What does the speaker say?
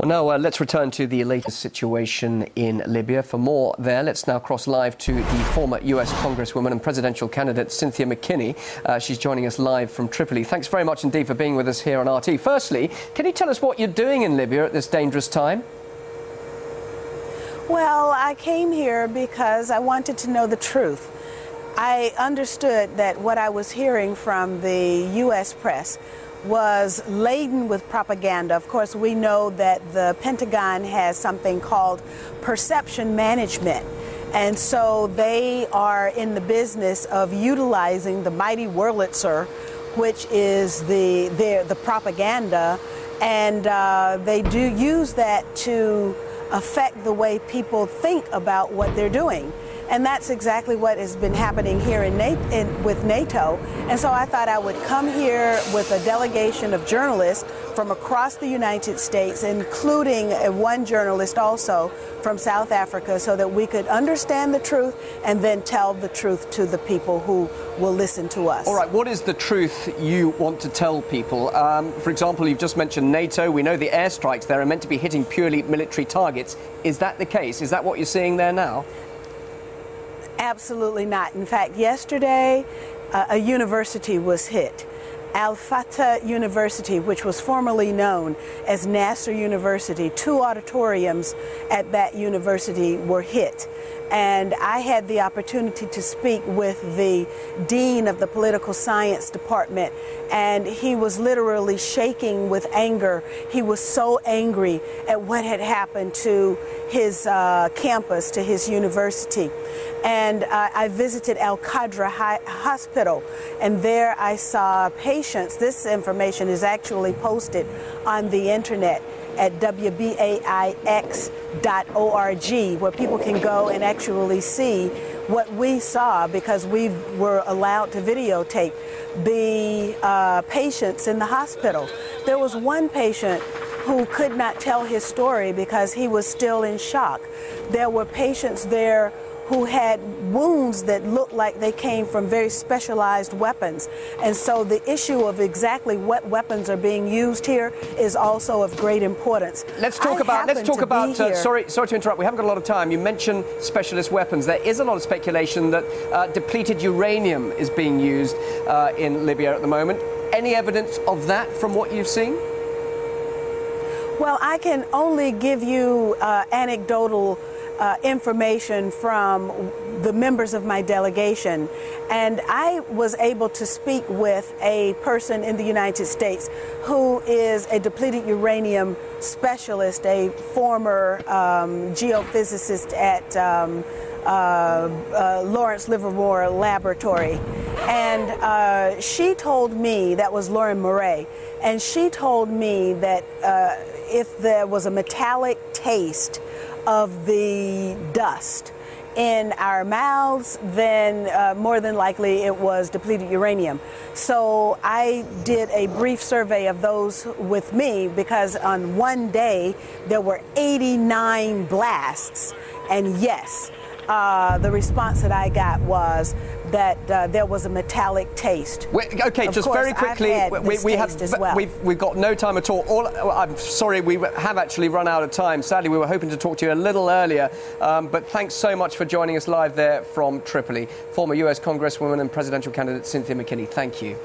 Well, now let's return to the latest situation in Libya. For more there, let's now cross live to the former US Congresswoman and presidential candidate Cynthia McKinney. She's joining us live from Tripoli. Thanks very much indeed for being with us here on RT. Firstly, can you tell us what you're doing in Libya at this dangerous time? Well, I came here because I wanted to know the truth. I understood that what I was hearing from the U.S. press was laden with propaganda. Of course, we know that the Pentagon has something called perception management. And so they are in the business of utilizing the mighty Wurlitzer, which is the propaganda, and they do use that to affect the way people think about what they're doing. And that's exactly what has been happening here with NATO. And so I thought I would come here with a delegation of journalists from across the United States, including one journalist also from South Africa, so that we could understand the truth and then tell the truth to the people who will listen to us. All right, what is the truth you want to tell people? For example, you've just mentioned NATO. We know the airstrikes there are meant to be hitting purely military targets. Is that the case? Is that what you're seeing there now? Absolutely not. In fact, yesterday, a university was hit. Al-Fatah University, which was formerly known as Nasser University. 2 auditoriums at that university were hit. And I had the opportunity to speak with the dean of the political science department, and he was literally shaking with anger. He was so angry at what had happened to his campus, to his university. And I visited Al-Qadra Hospital, and there I saw patients. This information is actually posted on the internet at WBAIX.org, where people can go and actually see what we saw, because we were allowed to videotape the patients in the hospital. There was one patient who could not tell his story because he was still in shock. There were patients there who had wounds that looked like they came from very specialized weapons. And so the issue of exactly what weapons are being used here is also of great importance. Let's talk about sorry to interrupt, we haven't got a lot of time. You mentioned specialist weapons. There is a lot of speculation that depleted uranium is being used in Libya at the moment. Any evidence of that from what you've seen? Well, I can only give you anecdotal information from the members of my delegation, and I was able to speak with a person in the United States who is a depleted uranium specialist, a former geophysicist at Lawrence Livermore Laboratory, and she told me, that was Lauren Murray, and she told me that if there was a metallic taste of the dust in our mouths, then more than likely it was depleted uranium. So I did a brief survey of those with me, because on one day there were 89 blasts, and yes, the response that I got was that there was a metallic taste. Okay, just very quickly, we've got no time at all. I'm sorry, we have actually run out of time. Sadly, we were hoping to talk to you a little earlier, but thanks so much for joining us live there from Tripoli. Former US Congresswoman and presidential candidate Cynthia McKinney, thank you.